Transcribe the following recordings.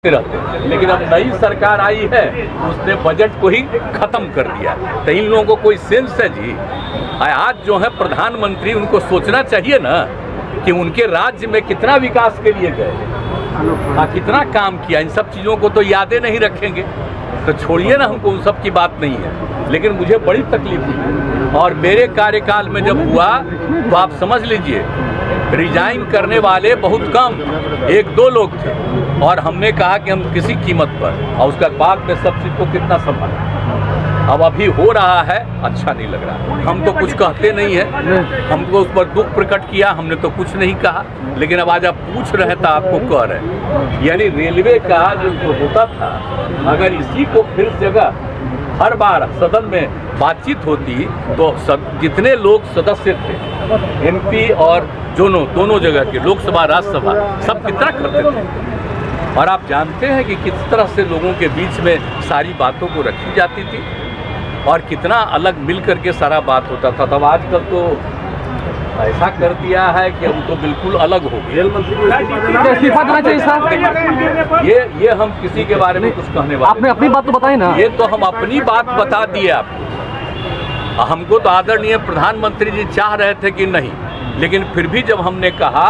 रहते, लेकिन अब नई सरकार आई है, उसने बजट को ही खत्म कर दिया। तो इन लोगों को कोई सेंस है जी? आज जो है प्रधानमंत्री, उनको सोचना चाहिए ना कि उनके राज्य में कितना विकास के लिए गए, कितना काम किया। इन सब चीज़ों को तो यादें नहीं रखेंगे, तो छोड़िए ना, हमको उन सब की बात नहीं है। लेकिन मुझे बड़ी तकलीफ हुई, और मेरे कार्यकाल में जब हुआ तो आप समझ लीजिए रिजाइन करने वाले बहुत कम, 1-2 लोग थे, और हमने कहा कि हम किसी कीमत पर, और उसके बाद में सब चीज़ को कितना संभाला। अब अभी हो रहा है, अच्छा नहीं लग रहा। हम तो कुछ कहते नहीं हैं, हमको उस पर दुख प्रकट किया, हमने तो कुछ नहीं कहा। लेकिन अब आज आप पूछ रहे तो आपको कह रहे हैं, यानी रेलवे का जो होता था, अगर इसी को फिर जगह हर बार सदन में बातचीत होती तो जितने लोग सदस्य थे, MP और दोनों जगह के, लोकसभा राज्यसभा, सब कितना करते थे। और आप जानते हैं कि किस तरह से लोगों के बीच में सारी बातों को रखी जाती थी, और कितना अलग मिल करके सारा बात होता था। तब आजकल तो ऐसा कर दिया है कि हम तो बिल्कुल अलग हो गए। इस्तीफा देना चाहिए साहब। ये हम किसी के बारे में कुछ कहने वाले, आपने अपनी बात तो बताई ना। ये तो हम अपनी बात बता दिए आपको। हमको तो आदरणीय प्रधानमंत्री जी चाह रहे थे कि नहीं, लेकिन फिर भी जब हमने कहा,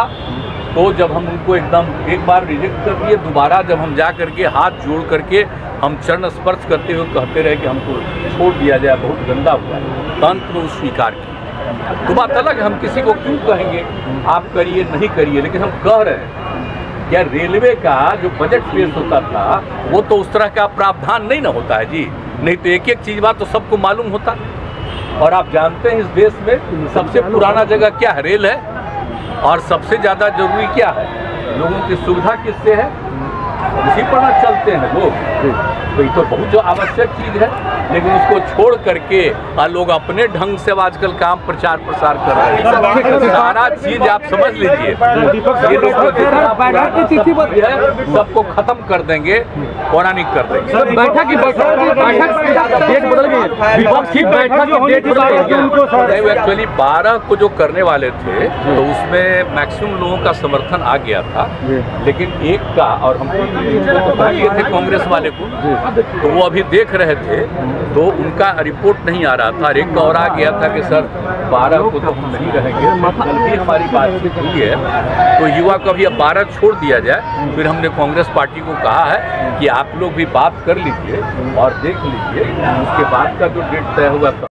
तो जब हम उनको एकदम एक बार रिजेक्ट कर दिए, दोबारा जब हम जा करके हाथ जोड़ करके हम चरण स्पर्श करते हुए कहते रहे कि हमको छोड़ दिया जाए, बहुत गंदा हुआ है, तो अंत में वो स्वीकार किया। तो बात अलग है, हम किसी को क्यों कहेंगे आप करिए नहीं करिए, लेकिन हम कह रहे हैं क्या रेलवे का जो बजट पेश होता था, वो तो उस तरह का प्रावधान नहीं ना होता है जी। नहीं तो एक चीज़ बात तो सबको मालूम होता। और आप जानते हैं इस देश में सबसे पुराना जगह क्या है? रेल है। और सबसे ज़्यादा जरूरी क्या है? लोगों की सुविधा किससे है? उसी पर ना चलते हैं लोग। तो ये तो बहुत जो आवश्यक चीज़ है, लेकिन उसको छोड़ करके लोग अपने ढंग से आजकल काम प्रचार प्रसार कर रहे हैं। सारा चीज़ आप समझ लीजिए, ये लोग सबको खत्म कर देंगे, पौराणिक कर देंगे। बैठक की डेट बदल गई, विपक्ष की बैठक की डेट बदल गई। एक्चुअली 12 को जो करने वाले थे, तो उसमें मैक्सिमम लोगों का समर्थन आ गया था, लेकिन एक का, और हमको ये थे कांग्रेस वाले को, तो वो अभी देख रहे थे, तो उनका रिपोर्ट नहीं आ रहा था। एक और आ गया था कि सर 12 को तो हम नहीं रहेंगे। कल भी हमारी बातचीत हुई है, तो युवा को अभी अब 12 छोड़ दिया जाए। फिर हमने कांग्रेस पार्टी को कहा है कि आप लोग भी बात कर लीजिए और देख लीजिए, उसके बाद का जो डेट तय हुआ